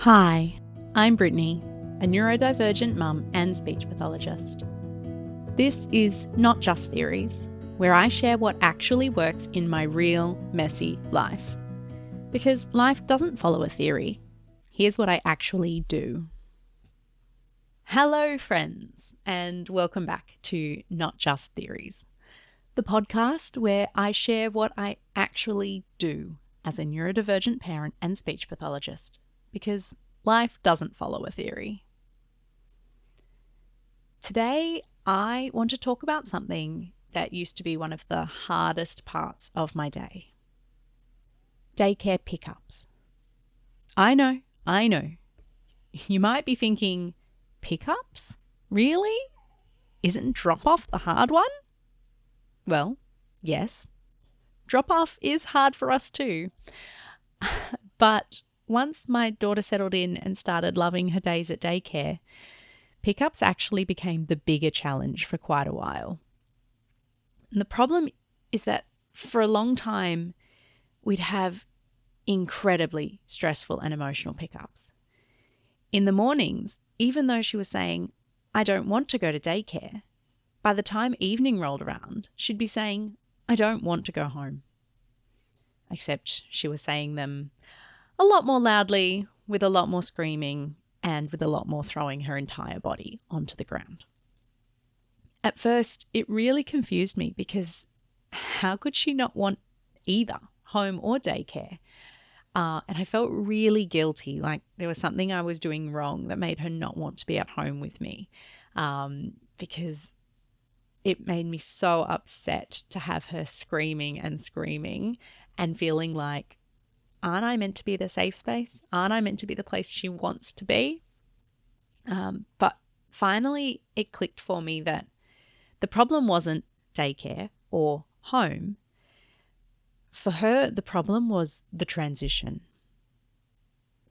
Hi, I'm Brittany, a neurodivergent mum and speech pathologist. This is Not Just Theories, where I share what actually works in my real, messy life. Because life doesn't follow a theory. Here's what I actually do. Hello, friends, and welcome back to Not Just Theories, the podcast where I share what I actually do as a neurodivergent parent and speech pathologist. Because life doesn't follow a theory. Today, I want to talk about something that used to be one of the hardest parts of my day. Daycare pickups. I know. You might be thinking, pickups? Really? Isn't drop-off the hard one? Well, yes. Drop-off is hard for us too. But once my daughter settled in and started loving her days at daycare, pickups actually became the bigger challenge for quite a while. And the problem is that for a long time, we'd have incredibly stressful and emotional pickups. In the mornings, even though she was saying, I don't want to go to daycare, by the time evening rolled around, she'd be saying, I don't want to go home. Except she was saying them a lot more loudly, with a lot more screaming, and with a lot more throwing her entire body onto the ground. At first, it really confused me because how could she not want either home or daycare? And I felt really guilty, like there was something I was doing wrong that made her not want to be at home with me, because it made me so upset to have her screaming and feeling like, aren't I meant to be the safe space? Aren't I meant to be the place she wants to be? But finally, it clicked for me that the problem wasn't daycare or home. For her, the problem was the transition.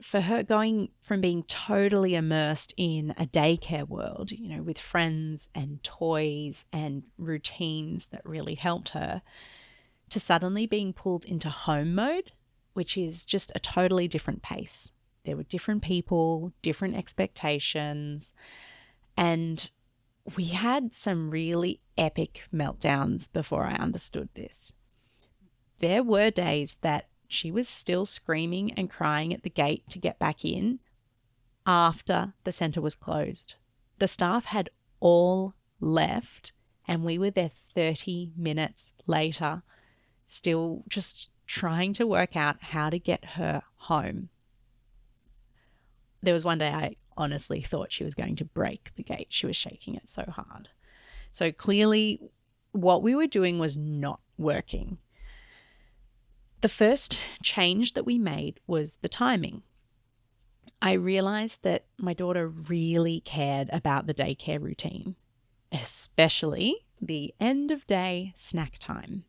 For her, going from being totally immersed in a daycare world, with friends and toys and routines that really helped her, to suddenly being pulled into home mode, which is just a totally different pace. There were different people, different expectations, and we had some really epic meltdowns before I understood this. There were days that she was still screaming and crying at the gate to get back in after the centre was closed. The staff had all left and we were there 30 minutes later, still just trying to work out how to get her home. There was one day I honestly thought she was going to break the gate. She was shaking it so hard. So clearly what we were doing was not working. The first change that we made was the timing. I realized that my daughter really cared about the daycare routine, especially the end of day snack time.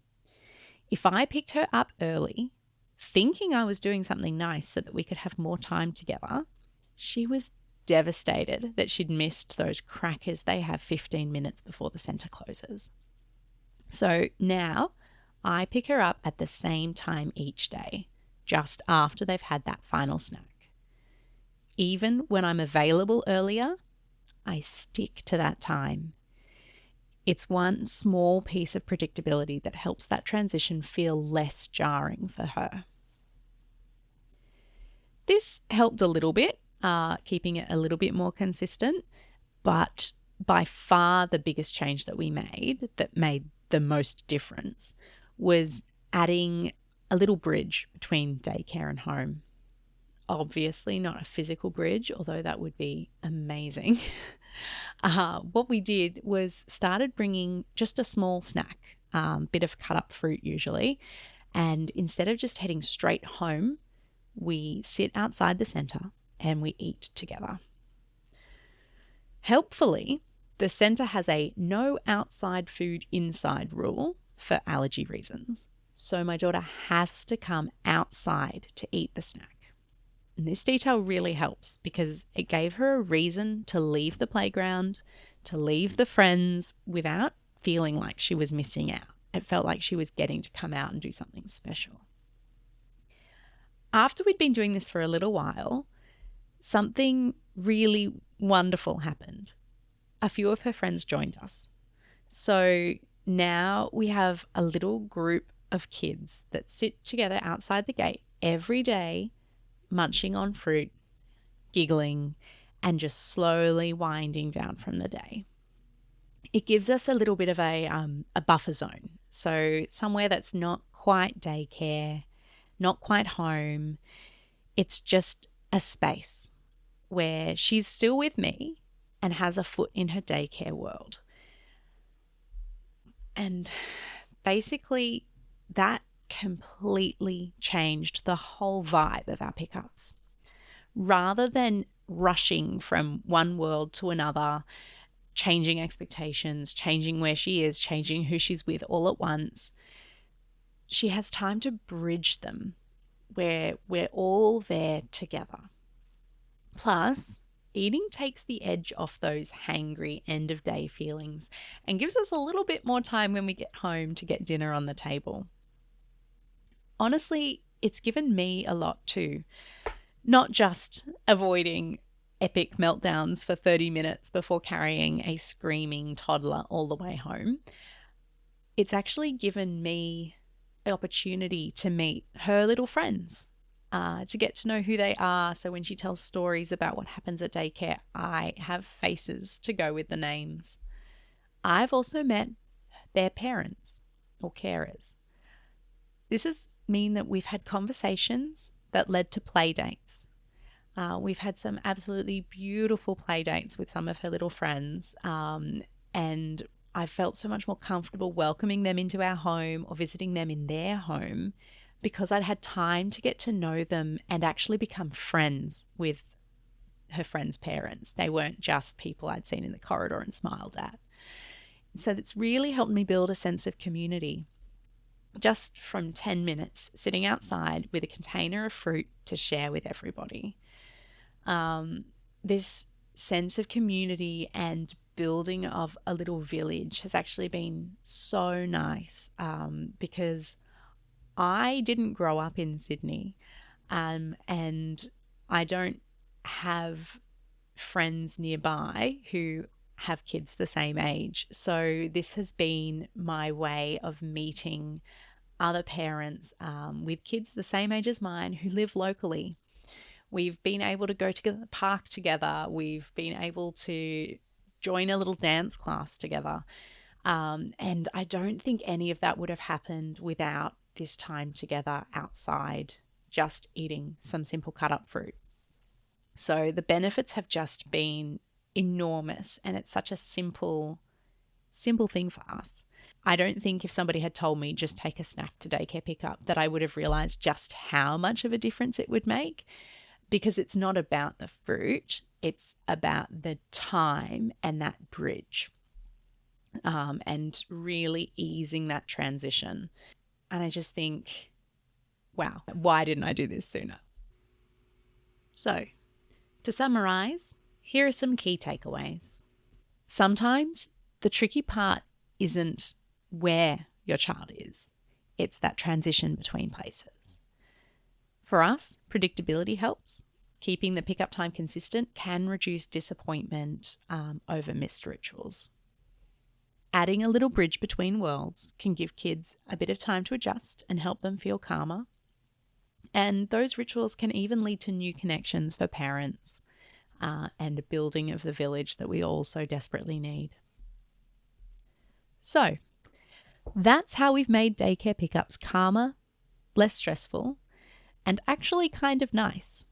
If I picked her up early, thinking I was doing something nice so that we could have more time together, she was devastated that she'd missed those crackers they have 15 minutes before the centre closes. So now I pick her up at the same time each day, just after they've had that final snack. Even when I'm available earlier, I stick to that time. It's one small piece of predictability that helps that transition feel less jarring for her. This helped a little bit, keeping it a little bit more consistent, but by far the biggest change that we made that made the most difference was adding a little bridge between daycare and home. Obviously not a physical bridge, although that would be amazing. What we did was started bringing just a small snack, bit of cut up fruit usually, and instead of just heading straight home, we sit outside the centre and we eat together. Helpfully, the centre has a no outside food inside rule for allergy reasons, so my daughter has to come outside to eat the snack. And this detail really helps because it gave her a reason to leave the playground, to leave the friends without feeling like she was missing out. It felt like she was getting to come out and do something special. After we'd been doing this for a little while, something really wonderful happened. A few of her friends joined us. So now we have a little group of kids that sit together outside the gate every day, munching on fruit, giggling, and just slowly winding down from the day. It gives us a little bit of a buffer zone. So somewhere that's not quite daycare, not quite home. It's just a space where she's still with me and has a foot in her daycare world. And basically that completely changed the whole vibe of our pickups. Rather than rushing from one world to another, changing expectations, changing where she is, changing who she's with all at once, she has time to bridge them where we're all there together. Plus, eating takes the edge off those hangry end of day feelings and gives us a little bit more time when we get home to get dinner on the table. Honestly, it's given me a lot too. Not just avoiding epic meltdowns for 30 minutes before carrying a screaming toddler all the way home. It's actually given me the opportunity to meet her little friends, to get to know who they are. So when she tells stories about what happens at daycare, I have faces to go with the names. I've also met their parents or carers. This has mean that we've had conversations that led to play dates. We've had some absolutely beautiful play dates with some of her little friends, and I felt so much more comfortable welcoming them into our home or visiting them in their home because I'd had time to get to know them and actually become friends with her friends' parents. They weren't just people I'd seen in the corridor and smiled at. So it's really helped me build a sense of community. Just from 10 minutes sitting outside with a container of fruit to share with everybody. This sense of community and building of a little village has actually been so nice, because I didn't grow up in Sydney, and I don't have friends nearby who have kids the same age. So this has been my way of meeting other parents with kids the same age as mine who live locally. We've been able to go to the park together. We've been able to join a little dance class together. And I don't think any of that would have happened without this time together outside, just eating some simple cut up fruit. So the benefits have just been enormous, and it's such a simple thing for us. I don't think if somebody had told me just take a snack to daycare pickup that I would have realized just how much of a difference it would make, because it's not about the fruit, it's about the time and that bridge, and really easing that transition. And I just think, wow, why didn't I do this sooner? So, to summarize, here are some key takeaways. Sometimes the tricky part isn't where your child is. It's that transition between places. For us, predictability helps. Keeping the pickup time consistent can reduce disappointment over missed rituals. Adding a little bridge between worlds can give kids a bit of time to adjust and help them feel calmer. And those rituals can even lead to new connections for parents and a building of the village that we all so desperately need. So, that's how we've made daycare pickups calmer, less stressful, and actually kind of nice.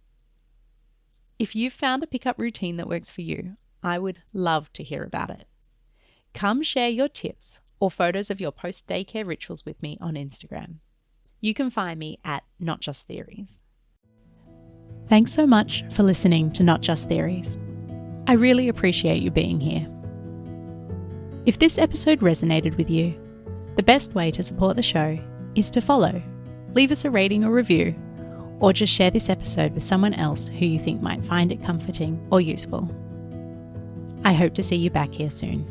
If you've found a pickup routine that works for you, I would love to hear about it. Come share your tips or photos of your post-daycare rituals with me on Instagram. You can find me at Not Just Theories. Thanks so much for listening to Not Just Theories. I really appreciate you being here. If this episode resonated with you, the best way to support the show is to follow, leave us a rating or review, or just share this episode with someone else who you think might find it comforting or useful. I hope to see you back here soon.